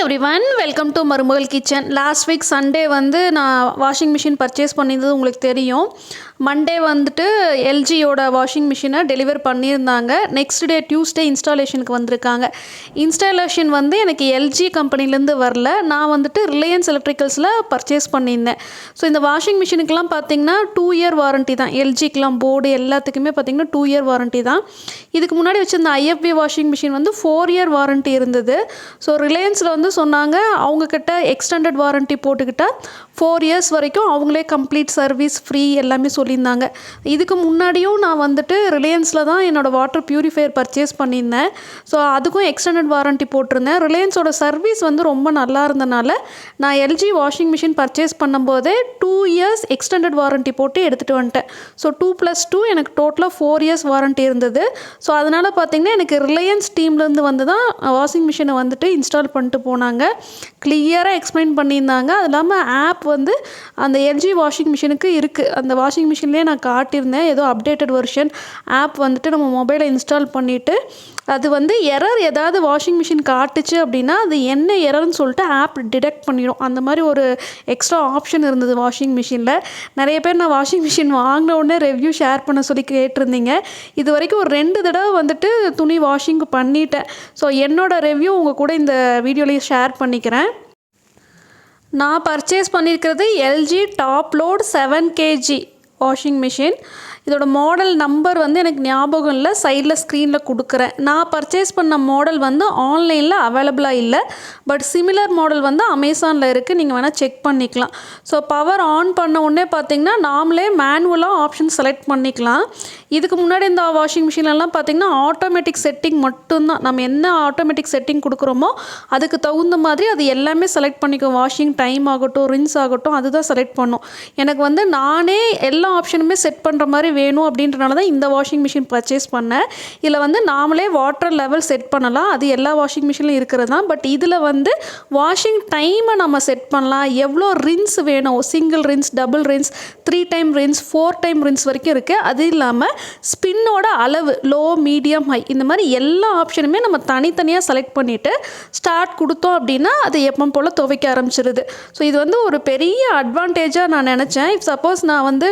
Everyone, welcome to மருமகள் kitchen. Last week Sunday வந்து நான் வாஷிங் மிஷின் பர்ச்சேஸ் பண்ணியிருந்தது உங்களுக்கு தெரியும். மண்டே வந்துட்டு எல்ஜியோட வாஷிங் மிஷினை டெலிவர் பண்ணியிருந்தாங்க. நெக்ஸ்ட் டே டியூஸ்டே இன்ஸ்டாலேஷனுக்கு வந்திருக்காங்க. இன்ஸ்டாலேஷன் வந்து எனக்கு எல்ஜி கம்பெனிலேருந்து வரல, நான் வந்துட்டு ரிலையன்ஸ் எலக்ட்ரிக்கல்ஸில் பர்ச்சேஸ் பண்ணியிருந்தேன். ஸோ இந்த வாஷிங் மிஷினுக்கெலாம் பார்த்திங்கன்னா 2 இயர் வாரண்ட்டி தான். எல்ஜிக்கெலாம் போர்டு எல்லாத்துக்குமே பார்த்திங்கன்னா 2 இயர் வாரண்ட்டி தான். இதுக்கு முன்னாடி வச்சுருந்த ஐஎஃப்பி வாஷிங் மிஷின் வந்து 4 இயர் வாரண்ட்டி இருந்தது. ஸோ ரிலையன்ஸில் வந்து சொன்னாங்க அவங்கக்கிட்ட எக்ஸ்டெண்டட் வாரண்ட்டி போட்டுக்கிட்டால் 4 இயர்ஸ் வரைக்கும் அவங்களே கம்ப்ளீட் சர்வீஸ் ஃப்ரீ எல்லாமே சொல்லியிருந்தாங்க. இதுக்கு முன்னாடியும் நான் வந்துட்டு ரிலையன்ஸில் தான் என்னோடய வாட்டர் ப்யூரிஃபையர் பர்ச்சேஸ் பண்ணியிருந்தேன். ஸோ அதுக்கும் எக்ஸ்டெண்டட் வாரண்ட்டி போட்டிருந்தேன். ரிலையன்ஸோட சர்வீஸ் வந்து ரொம்ப நல்லா இருந்தனால நான் எல்ஜி வாஷிங் மிஷின் பர்ச்சேஸ் பண்ணும்போதே 2 இயர்ஸ் எக்ஸ்டெண்டட் வாரண்ட்டி போட்டு எடுத்துகிட்டு வந்துட்டேன். ஸோ 2+2 எனக்கு டோட்டலாக 4 இயர்ஸ் வாரண்ட்டி இருந்தது. ஸோ அதனால் பார்த்திங்கன்னா எனக்கு ரிலையன்ஸ் டீம்லேருந்து வந்து தான் வாஷிங் மிஷினை வந்துட்டு இன்ஸ்டால் பண்ணிட்டு போனாங்க. கிளியராக எக்ஸ்பிளைன் பண்ணியிருந்தாங்க. அது இல்லாமல் ஆப் வந்து அந்த எல்ஜி வாஷிங் மிஷினுக்கு இருக்குது. அந்த வாஷிங் மிஷின்லேயே நான் காட்டியிருந்தேன். ஏதோ அப்டேட்டட் வெர்ஷன் ஆப் வந்துட்டு நம்ம மொபைலை இன்ஸ்டால் பண்ணிவிட்டு அது வந்து எரர் ஏதாவது வாஷிங் மிஷின் காட்டுச்சு அப்படின்னா அது என்ன எரர்னு சொல்லிட்டு ஆப் டிடெக்ட் பண்ணிடும். அந்த மாதிரி ஒரு எக்ஸ்ட்ரா ஆப்ஷன் இருந்தது வாஷிங் மிஷினில். நிறைய பேர் நான் வாஷிங் மிஷின் வாங்கின உடனே ரிவ்யூ ஷேர் பண்ண சொல்லி கேட்டிருந்தீங்க. இது வரைக்கும் ஒரு 2 தடவை வந்துட்டு துணி வாஷிங் பண்ணிட்டேன். ஸோ என்னோடய ரிவ்யூ உங்கள் கூட இந்த வீடியோலேயே ஷேர் பண்ணிக்கிறேன். நான் பர்ச்சேஸ் பண்ணியிருக்கிறது LG top load 7 kg washing machine. இதோட மாடல் நம்பர் வந்து எனக்கு ஞாபகம் இல்லை, சைடில் ஸ்க்ரீனில் கொடுக்குறேன். நான் பர்ச்சேஸ் பண்ண மாடல் வந்து ஆன்லைனில் அவைலபிளாக இல்லை, பட் சிமிலர் மாடல் வந்து அமேசானில் இருக்குது. நீங்கள் வேணால் செக் பண்ணிக்கலாம். ஸோ பவர் ஆன் பண்ண உடனே பார்த்திங்கன்னா நாமளே மேனுவலாக ஆப்ஷன் செலக்ட் பண்ணிக்கலாம். இதுக்கு முன்னாடி இந்த வாஷிங் மிஷின்லாம் பார்த்திங்கன்னா ஆட்டோமேட்டிக் செட்டிங் மட்டும்தான். நம்ம என்ன ஆட்டோமேட்டிக் செட்டிங் கொடுக்குறோமோ அதுக்கு தகுந்த மாதிரி அது எல்லாமே செலக்ட் பண்ணிக்கும். வாஷிங் டைம் ஆகட்டும், ரின்ஸ் ஆகட்டும், அதுதான் செலக்ட் பண்ணும். எனக்கு வந்து நானே எல்லா ஆப்ஷனுமே செட் பண்ணுற மாதிரி வேணும் அப்படின்றனால தான் இந்த வாஷிங் மிஷின் பர்ச்சேஸ் பண்ணேன். இதில் வந்து நாமளே வாட்டர் லெவல் செட் பண்ணலாம். அது எல்லா வாஷிங் மிஷின்லையும் இருக்கிறது தான். பட் இதில் வந்து வாஷிங் டைமை நம்ம செட் பண்ணலாம். எவ்வளோ ரின்ஸ் வேணும், single rinse, double rinse, 3 time rinse, 4 time rinse வரைக்கும் இருக்குது. அது இல்லாமல் ஸ்பின்னோட அளவு லோ, மீடியம், ஹை, இந்த மாதிரி எல்லா ஆப்ஷனுமே நம்ம தனித்தனியாக செலக்ட் பண்ணிவிட்டு ஸ்டார்ட் கொடுத்தோம் அப்படின்னா அது எப்போ போல் துவைக்க ஆரம்பிச்சிருது. ஸோ இது வந்து ஒரு பெரிய அட்வான்டேஜாக நான் நினச்சேன். இஃப் சப்போஸ் நான் வந்து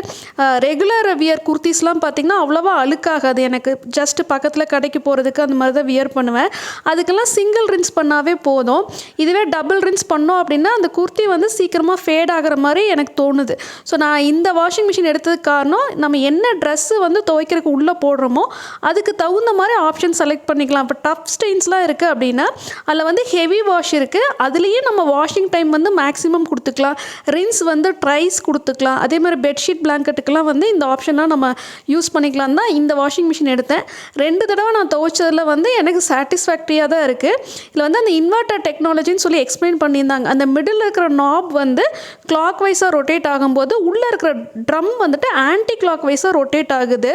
ரெகுலர் வியர் குர்த்திஸ்லாம் பார்த்திங்கன்னா அவ்வளோவா அழுக்காகாது. எனக்கு ஜஸ்ட்டு பக்கத்தில் கடைக்கு போகிறதுக்கு அந்த மாதிரி தான் வியர் பண்ணுவேன். அதுக்கெல்லாம் சிங்கிள் ரின்ஸ் பண்ணாவே போதும். இதுவே டபுள் ரின்ஸ் பண்ணோம் அப்படின்னா அந்த குர்த்தி வந்து சீக்கிரமாக ஃபேட் ஆகிற மாதிரி எனக்கு தோணுது. ஸோ நான் இந்த வாஷிங் மிஷின் எடுத்ததுக்கு காரணம் நம்ம என்ன ட்ரெஸ்ஸு வந்து துவைக்கிறதுக்கு உள்ளே போடுறோமோ அதுக்கு தகுந்த மாதிரி ஆப்ஷன் செலக்ட் பண்ணிக்கலாம். இப்போ டஃப் ஸ்டெயின்ஸ்லாம் இருக்குது அப்படின்னா அதில் வந்து ஹெவி வாஷ் இருக்குது. அதுலேயே நம்ம வாஷிங் டைம் வந்து மேக்ஸிமம் கொடுத்துக்கலாம். ரின்ஸ் வந்து ட்ரைஸ் கொடுத்துக்கலாம். அதே மாதிரி பெட்ஷீட் பிளாங்கெட்டுக்கெல்லாம் வந்து இந்த ஆப்ஷனாக நம்ம யூஸ் பண்ணிக்கலாம் தான் இந்த வாஷிங் மிஷின் எடுத்தேன். 2 தடவை நான் துவைச்சதில் வந்து எனக்கு சாட்டிஸ்ஃபேக்டரியாக தான் இருக்குது. இதில் வந்து அந்த இன்வெர்ட்டர் டெக்னாலஜின்னு சொல்லி எக்ஸ்பிளைன் பண்ணியிருந்தாங்க. அந்த மிடில் இருக்கிற நாப் வந்து கிளாக் வைஸாக ரொட்டேட் ஆகும்போது உள்ளே இருக்கிற ட்ரம் வந்துட்டு ஆன்டி கிளாக் வைஸாக ரொட்டேட் ஆகுது.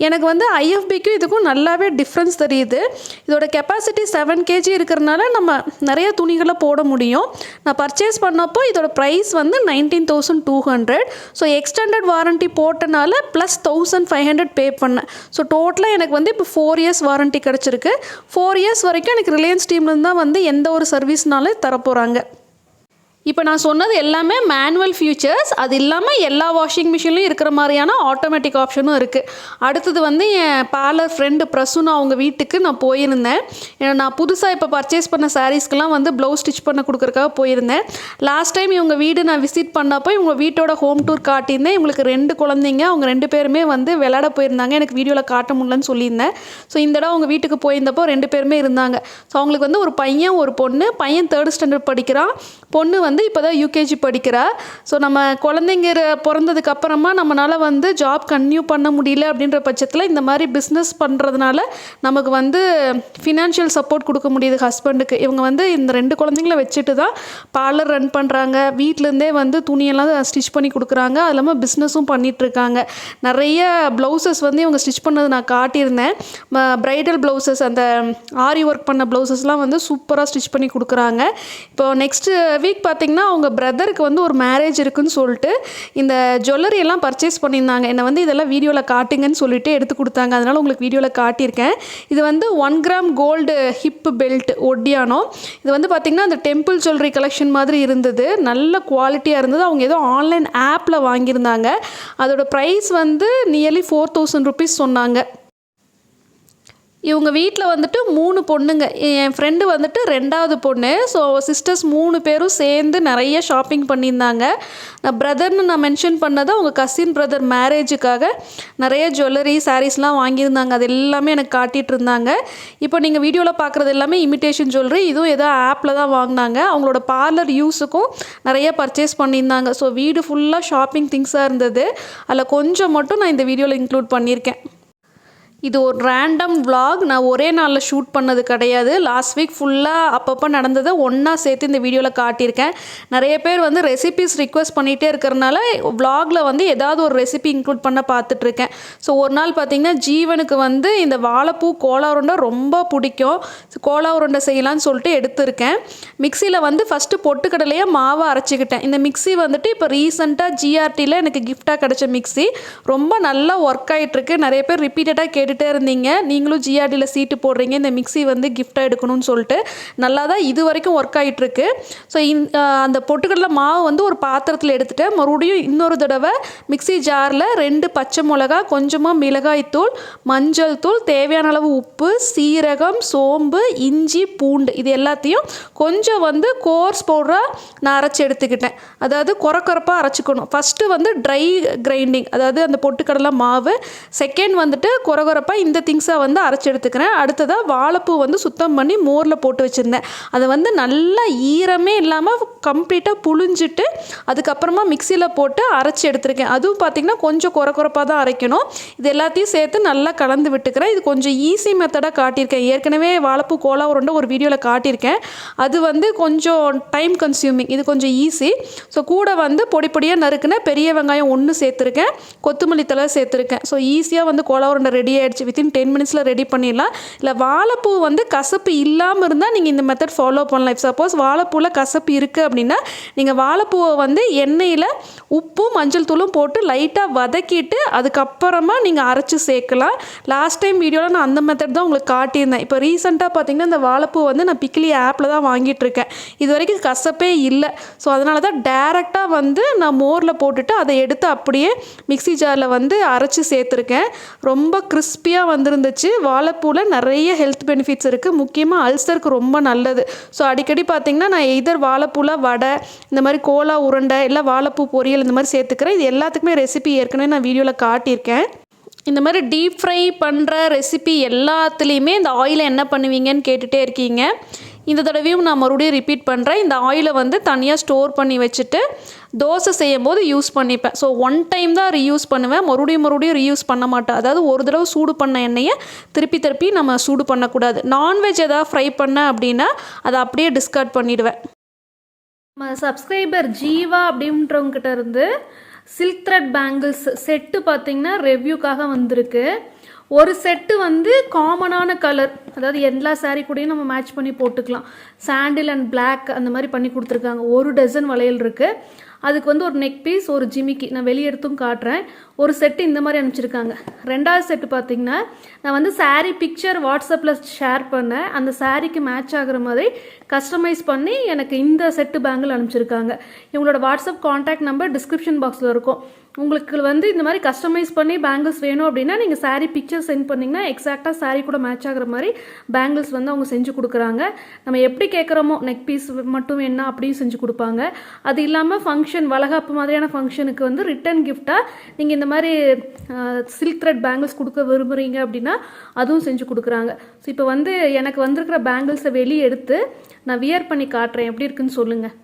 எனக்கு வந்து ஐஎஃப்பிக்கும் இதுக்கும் நல்லாவே டிஃப்ரென்ஸ் தெரியுது. இதோட கெப்பாசிட்டி 7 kg இருக்கிறதுனால நம்ம நிறைய துணிகளை போட முடியும். நான் பர்ச்சேஸ் பண்ணப்போ இதோட ப்ரைஸ் வந்து 19,200. ஸோ எக்ஸ்டெண்டட் வாரண்ட்டி போட்டனால ப்ளஸ் 1,500 பே பண்ணேன். ஸோ டோட்டலாக எனக்கு வந்து இப்போ 4 இயர்ஸ் வாரண்ட்டி கிடச்சிருக்கு. 4 இயர்ஸ் வரைக்கும் எனக்கு ரிலையன்ஸ் டீம்லேருந்து தான் வந்து எந்த ஒரு சர்வீஸ்னாலும் தரப்போகிறாங்க. இப்போ நான் சொன்னது எல்லாமே மேனுவல் ஃபியூச்சர்ஸ். அது இல்லாமல் எல்லா வாஷிங் மிஷின்லையும் இருக்கிற மாதிரியான ஆட்டோமேட்டிக் ஆப்ஷனும் இருக்குது. அடுத்தது வந்து என் பார்லர் ஃப்ரெண்டு பிரசுனா அவங்க வீட்டுக்கு நான் போயிருந்தேன். நான் புதுசாக இப்போ பர்ச்சேஸ் பண்ண சாரீஸ்க்கெலாம் வந்து ப்ளவுஸ் ஸ்டிச் பண்ண கொடுக்குறக்காக போயிருந்தேன். லாஸ்ட் டைம் இவங்க வீடு நான் விசிட் பண்ணப்போ இவங்க வீட்டோட ஹோம் டூர் காட்டியிருந்தேன். இவங்களுக்கு 2 குழந்தைங்க, அவங்க 2 பேருமே வந்து விளையாட போயிருந்தாங்க. எனக்கு வீடியோவில் காட்ட முடியலன்னு சொல்லியிருந்தேன். ஸோ இந்த தடவை அவங்க வீட்டுக்கு போயிருந்தப்போ 2 பேருமே இருந்தாங்க. ஸோ அவங்களுக்கு வந்து ஒரு பையன் ஒரு பொண்ணு. பையன் 3rd ஸ்டாண்டர்ட் படிக்கிறான், பொண்ணு வந்து இப்போ தான் யூகேஜி படிக்கிறா. ஸோ நம்ம குழந்தைங்க பிறந்ததுக்கு அப்புறமா நம்மளால் வந்து ஜாப் கன்டினியூ பண்ண முடியல அப்படின்ற பட்சத்தில் இந்த மாதிரி பிஸ்னஸ் பண்ணுறதுனால நமக்கு வந்து ஃபினான்ஷியல் சப்போர்ட் கொடுக்க முடியுது ஹஸ்பண்டுக்கு. இவங்க வந்து இந்த 2 குழந்தைங்கள வச்சுட்டு தான் பார்லர் ரன் பண்ணுறாங்க. வீட்டிலேருந்தே வந்து துணியெல்லாம் ஸ்டிச் பண்ணி கொடுக்குறாங்க. அது இல்லாமல் பிஸ்னஸும் பண்ணிகிட்ருக்காங்க. நிறைய ப்ளவுசஸ் வந்து இவங்க ஸ்டிச் பண்ணது நான் காட்டியிருந்தேன். ப்ரைடல் ப்ளவுசஸ், அந்த ஆரி ஒர்க் பண்ண ப்ளவுசஸ்லாம் வந்து சூப்பராக ஸ்டிச் பண்ணி கொடுக்குறாங்க. இப்போ நெக்ஸ்ட்டு வீக் பார்த்திங்கன்னா பார்த்திங்கன்னா அவங்க பிரதருக்கு வந்து ஒரு மேரேஜ் இருக்குன்னு சொல்லிட்டு இந்த ஜுவல்லரி எல்லாம் பர்ச்சேஸ் பண்ணியிருந்தாங்க. என்னை வந்து இதெல்லாம் வீடியோவில் காட்டுங்கன்னு சொல்லிட்டு எடுத்து கொடுத்தாங்க. அதனால் உங்களுக்கு வீடியோவில் காட்டியிருக்கேன். இது வந்து 1 கிராம் கோல்டு ஹிப் பெல்ட் ஒட்டியானம். இது வந்து பார்த்திங்கன்னா அந்த டெம்பிள் ஜுவல்லரி கலெக்ஷன் மாதிரி இருந்தது. நல்ல குவாலிட்டியாக இருந்தது. அவங்க ஏதோ ஆன்லைன் ஆப்பில் வாங்கியிருந்தாங்க. அதோட ப்ரைஸ் வந்து நியர்லி 4000 ருபீஸ் சொன்னாங்க. இவங்க வீட்டில் வந்துட்டு 3 பொண்ணுங்க. என் ஃப்ரெண்டு வந்துட்டு 2வது பொண்ணு. ஸோ சிஸ்டர்ஸ் 3 பேரும் சேர்ந்து நிறைய ஷாப்பிங் பண்ணியிருந்தாங்க. பிரதர்னு நான் மென்ஷன் பண்ணதை அவங்க கசின் பிரதர் மேரேஜுக்காக நிறைய ஜுவல்லரி சாரீஸ்லாம் வாங்கியிருந்தாங்க. அது எல்லாமே எனக்கு காட்டிகிட்டு இருந்தாங்க. இப்போ நீங்கள் வீடியோவில் பார்க்குறது எல்லாமே இமிட்டேஷன் ஜுவல்லரி. இதுவும் ஏதோ ஆப்பில் தான் வாங்கினாங்க. அவங்களோட பார்லர் யூஸுக்கும் நிறைய பர்ச்சேஸ் பண்ணியிருந்தாங்க. ஸோ வீடு ஃபுல்லாக ஷாப்பிங் திங்ஸாக இருந்தது. அதில் கொஞ்சம் மட்டும் நான் இந்த வீடியோவில் இன்க்ளூட் பண்ணியிருக்கேன். இது ஒரு ரேண்டம் vlog. நான் ஒரே நாளில் ஷூட் பண்ணது கிடையாது. லாஸ்ட் வீக் ஃபுல்லாக அப்பப்போ நடந்ததை ஒன்றா சேர்த்து இந்த வீடியோவில் காட்டியிருக்கேன். நிறைய பேர் வந்து ரெசிபிஸ் ரிக்வெஸ்ட் பண்ணிகிட்டே இருக்கிறனால vlogல வந்து ஏதாவது ஒரு ரெசிபி இன்க்ளூட் பண்ண பார்த்துட்ருக்கேன். ஸோ ஒரு நாள் பார்த்திங்கன்னா ஜீவனுக்கு வந்து இந்த வாழைப்பூ கோலா உருண்டை ரொம்ப பிடிக்கும். கோலா உருண்டை செய்யலான்னு சொல்லிட்டு எடுத்திருக்கேன். மிக்சியில் வந்து ஃபஸ்ட்டு பொட்டுக்கடலையே மாவை அரைச்சிக்கிட்டேன். இந்த மிக்சி வந்துட்டு இப்போ ரீசெண்டாக ஜிஆர்டியில் எனக்கு கிஃப்டாக கிடச்ச மிக்சி. ரொம்ப நல்லா ஒர்க் ஆகிட்டுருக்கு. நிறைய பேர் ரிப்பீட்டடாக கேட்டுகிட்டே இருந்தீங்க, நீங்களும் ஜிஆர்டியில் சீட்டு போடுறீங்க, இந்த மிக்சி வந்து கிஃப்டாக எடுக்கணும்னு சொல்லிட்டு. நல்லா தான் இது வரைக்கும் ஒர்க் ஆகிட்டுருக்கு. ஸோ அந்த பொட்டுக்கடலை மாவு வந்து ஒரு பாத்திரத்தில் எடுத்துகிட்டேன். மறுபடியும் இன்னொரு தடவை மிக்சி ஜாரில் 2 பச்சை மிளகா, கொஞ்சமாக மிளகாய் தூள், மஞ்சள் தூள், தேவையான அளவு உப்பு, சீரகம், சோம்பு, இஞ்சி, பூண்டு இது எல்லாத்தையும் கொஞ்சம் வந்து கோர்ஸ் பவுடராக நான் அரைச்சி எடுத்துக்கிட்டேன். அதாவது கொரப்பாக அரைச்சிக்கணும். ஃபஸ்ட்டு வந்து ட்ரை கிரைண்டிங், அதாவது அந்த பொட்டுக்கடலை மாவு. செகண்ட் வந்துட்டு கொரப்பாக இந்த திங்ஸை வந்து அரைச்சி எடுத்துக்கிறேன். அடுத்ததாக வாழைப்பூ வந்து சுத்தம் பண்ணி மோரில் போட்டு வச்சுருந்தேன். அதை வந்து நல்லா ஈரமே இல்லாமல் கம்ப்ளீட்டாக புழிஞ்சிட்டு அதுக்கப்புறமா மிக்சியில் போட்டு அரைச்சி எடுத்துருக்கேன். அதுவும் பார்த்திங்கன்னா கொஞ்சம் கொரப்பாக தான் அரைக்கணும். இது எல்லாத்தையும் சேர்த்து நல்லா கலந்து விட்டுக்கிறேன். இது கொஞ்சம் ஈஸி மெத்தடாக காட்டியிருக்கேன். ஏற்கனவே வாழைப்பூ கோலா உருண்டை ஒரு வீடியோவில் காட்டியிருக்கேன். அது வந்து கொஞ்சம் டைம் கன்சியூமிங், இது கொஞ்சம் ஈஸி. ஸோ கூட வந்து பொடி பொடியாக நறுக்குன பெரிய வெங்காயம் 1 சேர்த்துருக்கேன், கொத்தமல்லி தழை சேர்த்துருக்கேன். ஸோ ஈஸியாக வந்து கோலா உருண்டை ரெடி ஆகிடுச்சு. வித்தின் 10 மினிட்ஸில் ரெடி பண்ணிடலாம். இல்லை வாழைப்பூ வந்து கசப்பு இல்லாமல் இருந்தால் நீங்கள் இந்த மெத்தட் ஃபாலோ பண்ணலாம். இப் சப்போஸ் வாழைப்பூவில் கசப்பு இருக்குது அப்படின்னா நீங்கள் வாழைப்பூவை வந்து எண்ணெயில் உப்பும் மஞ்சள் தூளும் போட்டு லைட்டாக வதக்கிட்டு அதுக்கப்புறமா நீங்கள் அரைச்சி சேர்க்கலாம். லாஸ்ட் டைம் வீடியோவில் நான் அந்த மெத்தட் தான் உங்களுக்கு காட்டியிருந்தேன். இப்போ ரீசெண்டாக பார்த்தீங்கன்னா இந்த வாழைப்பூ வந்து நான் பிக்கிலி ஆப்பில் தான் வாங்கிட்டுருக்கேன். இது வரைக்கும் கசப்பே இல்லை. ஸோ அதனால தான் டேரெக்டாக வந்து நான் மோரில் போட்டுட்டு அதை எடுத்து அப்படியே மிக்சி ஜாரில் வந்து அரைச்சி சேர்த்துருக்கேன். ரொம்ப கிறிஸ்பியாக வந்துருந்துச்சு. வாழைப்பூவில் நிறைய ஹெல்த் பெனிஃபிட்ஸ் இருக்குது. முக்கியமாக அல்சருக்கு ரொம்ப நல்லது. ஸோ அடிக்கடி பார்த்திங்கன்னா நான் எதர் வாழைப்பூவில் வடை, இந்த மாதிரி கோலா உருண்டை, இல்லை வாழைப்பூ பொரியல் இந்த மாதிரி சேர்த்துக்கிறேன். இது எல்லாத்துக்குமே ரெசிபி ஏற்கனவே நான் வீடியோவில் காட்டியிருக்கேன். இந்த மாதிரி டீப் ஃப்ரை பண்ணுற ரெசிபி எல்லாத்துலேயுமே இந்த ஆயிலை என்ன பண்ணுவீங்கன்னு கேட்டுகிட்டே இருக்கீங்க. இந்த தடவையும் நான் மறுபடியும் ரிப்பீட் பண்ணுறேன். இந்த ஆயிலை வந்து தனியாக ஸ்டோர் பண்ணி வச்சுட்டு தோசை செய்யும் போது யூஸ் பண்ணிப்பேன். ஸோ 1 டைம் தான் ரீயூஸ் பண்ணுவேன். மறுபடியும் ரீயூஸ் பண்ண மாட்டேன். அதாவது ஒரு தடவை சூடு பண்ண எண்ணெயை திருப்பி நம்ம சூடு பண்ணக்கூடாது. நான்வெஜ் எதாவது ஃப்ரை பண்ணேன் அப்படின்னா அதை அப்படியே டிஸ்கார்ட் பண்ணிவிடுவேன். நம்ம சப்ஸ்கிரைபர் ஜீவா அப்படின்றவங்ககிட்ட இருந்து சில்க் த்ரெட் பேங்கிள்ஸ் செட்டு பார்த்திங்கன்னா ரெவ்யூக்காக வந்திருக்கு. ஒரு செட்டு வந்து காமனான கலர், அதாவது எல்லா சாரீ கூடயும் நம்ம மேட்ச் பண்ணி போட்டுக்கலாம். சாண்டில் அண்ட் பிளாக் அந்த மாதிரி பண்ணி கொடுத்துருக்காங்க. 1 டசன் வளையல் இருக்குது. அதுக்கு வந்து ஒரு நெக் பீஸ், ஒரு ஜிமிக்கி நான் வெளியே எடுத்தும் காட்டுறேன். ஒரு செட்டு இந்த மாதிரி அனுப்பிச்சிருக்காங்க. 2வது செட்டு பார்த்திங்கன்னா நான் வந்து சாரீ பிக்சர் வாட்ஸ்அப்பில் ஷேர் பண்ணேன். அந்த சாரீக்கு மேட்ச் ஆகிற மாதிரி கஸ்டமைஸ் பண்ணி எனக்கு இந்த செட்டு பேங்கிள் அனுப்பிச்சிருக்காங்க. இவங்களோட வாட்ஸ்அப் கான்டாக்ட் நம்பர் டிஸ்கிரிப்ஷன் பாக்ஸில் இருக்கும். உங்களுக்கு வந்து இந்த மாதிரி கஸ்டமைஸ் பண்ணி பேங்கிள்ஸ் வேணும் அப்படின்னா நீங்கள் சாரீ பிக்சர் சென்ட் பண்ணிங்கன்னா எக்ஸாக்டாக சாரீ கூட மேட்ச் ஆகிற மாதிரி பேங்கிள்ஸ் வந்து அவங்க செஞ்சு கொடுக்குறாங்க. நம்ம எப்படி கேட்குறோமோ நெக் பீஸ் மட்டும் என்ன அப்படியும் செஞ்சு கொடுப்பாங்க. அது இல்லாமல் ஃபங்க்ஷன், வளகாப்பு மாதிரியான ஃபங்க்ஷனுக்கு வந்து ரிட்டன் கிஃப்டாக நீங்கள் இந்த மாதிரி சில்க் த்ரெட் பேங்கிள்ஸ் கொடுக்க விரும்புகிறீங்க அப்படின்னா அதுவும் செஞ்சு கொடுக்குறாங்க. ஸோ இப்போ வந்து எனக்கு வந்திருக்கிற பேங்கிள்ஸை வெளியே எடுத்து நான் வியர் பண்ணி காட்டுறேன், எப்படி இருக்குன்னு சொல்லுங்கள்.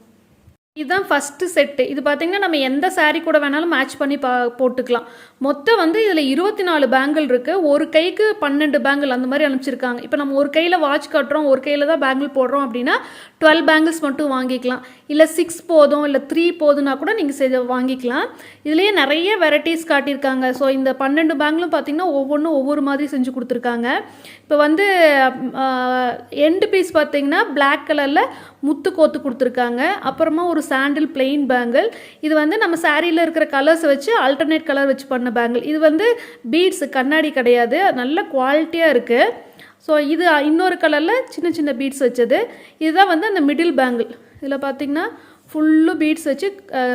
இதுதான் ஃபஸ்ட்டு செட்டு. இது பார்த்திங்கன்னா நம்ம எந்த சாரீ கூட வேணாலும் மேட்ச் பண்ணி போட்டுக்கலாம். மொத்தம் வந்து இதில் 24 பேங்கிள் இருக்குது. ஒரு கைக்கு 12 பேங்கிள் அந்த மாதிரி அனுப்பிச்சிருக்காங்க. இப்போ நம்ம ஒரு கையில் வாட்ச் கட்டுறோம், ஒரு கையில் தான் பேங்கிள் போடுறோம் அப்படின்னா 12 பேங்கிள்ஸ் மட்டும் வாங்கிக்கலாம். இல்லை 6 போதும், இல்லை 3 போதுன்னா கூட நீங்கள் வாங்கிக்கலாம். இதுலேயே நிறைய வெரைட்டிஸ் காட்டியிருக்காங்க. ஸோ இந்த 12 பேங்கிளும் பார்த்திங்கன்னா ஒவ்வொன்றும் ஒவ்வொரு மாதிரி செஞ்சு கொடுத்துருக்காங்க. இப்போ வந்து எண்டு பீஸ் பார்த்திங்கன்னா பிளாக் கலரில் முத்து கோத்து கொடுத்துருக்காங்க. அப்புறமா ஒரு ஒரு சாண்டில் பிளெயின் பேங்கிள். இது வந்து நம்ம சாரியில் இருக்கிற கலர்ஸை வச்சு ஆல்டர்னேட் கலர் வச்சு பண்ண பேங்கிள். இது வந்து பீட்ஸ், கண்ணாடி கிடையாது, நல்ல குவாலிட்டியாக இருக்குது. ஸோ இது இன்னொரு கலரில் சின்ன சின்ன பீட்ஸ் வச்சது. இதுதான் வந்து அந்த மிடில் பேங்கிள். இதில் பார்த்திங்கன்னா ஃபுல்லு பீட்ஸ் வச்சு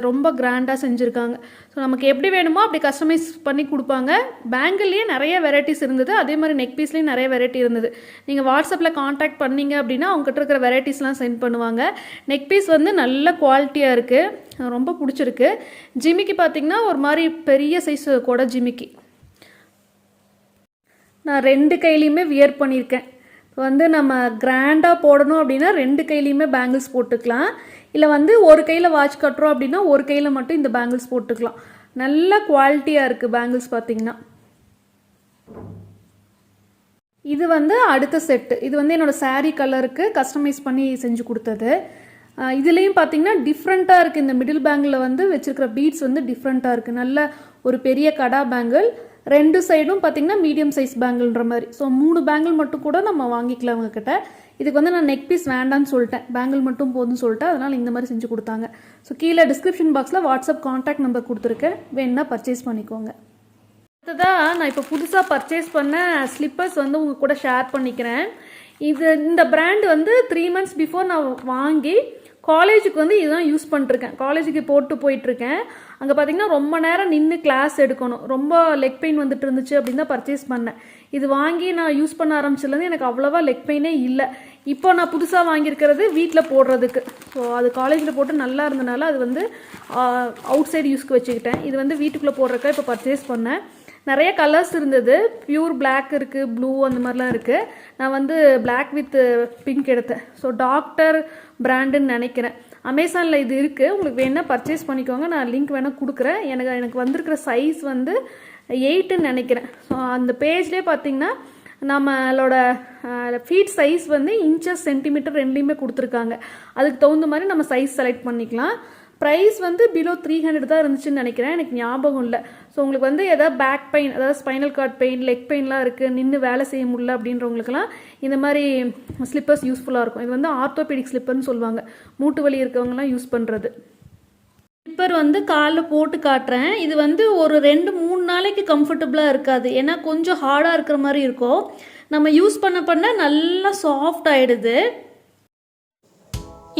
ரொம்ப கிராண்டாக செஞ்சுருக்காங்க. ஸோ நமக்கு எப்படி வேணுமோ அப்படி கஸ்டமைஸ் பண்ணி கொடுப்பாங்க. பேங்கிள்லேயே நிறைய வெரைட்டிஸ் இருந்தது, அதே மாதிரி நெக் பீஸ்லேயும் நிறைய வெரைட்டி இருந்தது. நீங்கள் வாட்ஸ்அப்பில் காண்டாக்ட் பண்ணிங்க அப்படின்னா அவங்ககிட்ட இருக்கிற வெரைட்டிஸ்லாம் சென்ட் பண்ணுவாங்க. நெக் பீஸ் வந்து நல்ல குவாலிட்டியாக இருக்குது, ரொம்ப பிடிச்சிருக்கு. ஜிமிக்கி பார்த்திங்கன்னா ஒரு மாதிரி பெரிய சைஸ் கூட ஜிமிக்கி. நான் 2 கையிலையுமே வியர் பண்ணியிருக்கேன். இப்போ வந்து நம்ம கிராண்டாக போடணும் அப்படின்னா 2 கையிலையுமே பேங்கிள்ஸ் போட்டுக்கலாம். இல்லை வந்து ஒரு கையில் வாட்ச் கட்டுறோம் அப்படின்னா ஒரு கையில் மட்டும் இந்த பேங்கிள்ஸ் போட்டுக்கலாம். நல்ல குவாலிட்டியாக இருக்குது பேங்கிள்ஸ் பார்த்திங்கன்னா. இது வந்து அடுத்த செட்டு. இது வந்து என்னோடய சாரீ கலருக்கு கஸ்டமைஸ் பண்ணி செஞ்சு கொடுத்தது. இதுலேயும் பார்த்திங்கன்னா டிஃப்ரெண்ட்டாக இருக்குது. இந்த மிடில் பேங்கிளில் வந்து வச்சுருக்கிற பீட்ஸ் வந்து டிஃப்ரெண்ட்டாக இருக்குது. நல்ல ஒரு பெரிய கடா பேங்கிள், 2 சைடும் பார்த்திங்கன்னா மீடியம் சைஸ் பேங்கிள்ன்ற மாதிரி. ஸோ 3 பேங்கிள் மட்டும் கூட நம்ம வாங்கிக்கலாம் அவங்கக்கிட்ட. இதுக்கு வந்து நான் நெக் பீஸ் வேண்டான்னு சொல்லிட்டேன், பேங்கிள் மட்டும் போதும்னு சொல்லிட்டேன். அதனால் இந்த மாதிரி செஞ்சு கொடுத்தாங்க. ஸோ கீழே டிஸ்கிரிப்ஷன் பாக்ஸில் வாட்ஸ்அப் காண்டாக்ட் நம்பர் கொடுத்துருக்கேன், வேணுன்னா பர்ச்சேஸ் பண்ணிக்கோங்க. அடுத்ததாக நான் இப்போ புதுசாக பர்ச்சேஸ் பண்ண ஸ்லிப்பர்ஸ் வந்து உங்கள் கூட ஷேர் பண்ணிக்கிறேன். இந்த பிராண்ட் வந்து 3 months பிஃபோர் நான் வாங்கி காலேஜுக்கு வந்து இதுதான் யூஸ் பண்ணிட்டுருக்கேன். காலேஜுக்கு போட்டு போயிட்டுருக்கேன். அங்கே பார்த்திங்கன்னா ரொம்ப நேரம் நின்று கிளாஸ் எடுக்கணும், ரொம்ப லெக் பெயின் வந்துட்டு இருந்துச்சு அப்படின்னு தான் பர்ச்சேஸ் பண்ணேன். இது வாங்கி நான் யூஸ் பண்ண ஆரம்பிச்சதுலேருந்து எனக்கு அவ்வளோவா லெக் பெயினே இல்லை. இப்போ நான் புதுசாக வாங்கியிருக்கிறது வீட்டில் போடுறதுக்கு. ஸோ அது காலேஜில் போட்டு நல்லா இருந்தனால அது வந்து அவுட் சைடு யூஸ்க்கு வச்சுக்கிட்டேன். இது வந்து வீட்டுக்குள்ளே போடுறதுக்காக இப்போ பர்ச்சேஸ் பண்ணேன். நிறைய கலர்ஸ் இருந்தது, பியூர் பிளாக் இருக்குது, ப்ளூ அந்த மாதிரிலாம் இருக்குது. நான் வந்து பிளாக் வித் பிங்க் எடுத்தேன். ஸோ டாக்டர் பிராண்டுன்னு நினைக்கிறேன். அமேசானில் இது இருக்குது, உங்களுக்கு வேணால் பர்ச்சேஸ் பண்ணிக்கோங்க. நான் லிங்க் வேணால் கொடுக்குறேன். எனக்கு வந்திருக்கிற சைஸ் வந்து 8ன்னு நினைக்கிறேன். ஸோ அந்த பேஜ்லேயே பார்த்தீங்கன்னா நம்மளோட ஃபீட் சைஸ் வந்து இன்ச்சஸ், சென்டிமீட்டர் ரெண்டுலேயுமே கொடுத்துருக்காங்க. அதுக்கு தகுந்த மாதிரி நம்ம சைஸ் செலக்ட் பண்ணிக்கலாம். ப்ரைஸ் வந்து பிலோ 300 தான் இருந்துச்சுன்னு நினைக்கிறேன், எனக்கு ஞாபகம் இல்லை. ஸோ உங்களுக்கு வந்து எதாவது பேக் பெயின், அதாவது ஸ்பைனல் கார்ட் பெயின், லெக் பெயின்லாம் இருக்குது, நின்று வேலை செய்ய முடியல அப்படின்றவங்களுக்குலாம் இந்த மாதிரி ஸ்லிப்பர்ஸ் யூஸ்ஃபுல்லாக இருக்கும். இது வந்து ஆர்த்தோபெடிக் ஸ்லிப்பர்னு சொல்லுவாங்க, மூட்டு வலி இருக்கவங்கலாம் யூஸ் பண்ணுறது. ஸ்லிப்பர் வந்து காலில் போட்டு காட்டுறேன். இது வந்து ஒரு 2-3 நாளைக்கு கம்ஃபர்டபுளாக இருக்காது, ஏன்னா கொஞ்சம் ஹார்டாக இருக்கிற மாதிரி இருக்கும். நம்ம யூஸ் பண்ண நல்லா சாஃப்ட் ஆகிடுது.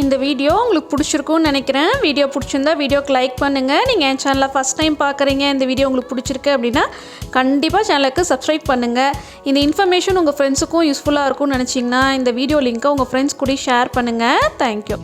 இந்த வீடியோ உங்களுக்கு பிடிச்சிருக்கும்னு நினைக்கிறேன். வீடியோ பிடிச்சிருந்தா வீடியோக்கு லைக் பண்ணுங்கள். நீங்கள் என் சேனலை ஃபஸ்ட் டைம் பார்க்குறீங்க, இந்த வீடியோ உங்களுக்கு பிடிச்சிருக்கு அப்படின்னா கண்டிப்பாக சேனலுக்கு சப்ஸ்கிரைப் பண்ணுங்கள். இந்த இன்ஃபர்மேஷன் உங்கள் ஃப்ரெண்ட்ஸுக்கும் யூஸ்ஃபுல்லாக இருக்கும்னு நினச்சிங்கன்னா இந்த வீடியோ லிங்க்கை உங்கள் ஃப்ரெண்ட்ஸ் கூட ஷேர் பண்ணுங்கள். தேங்க்யூ.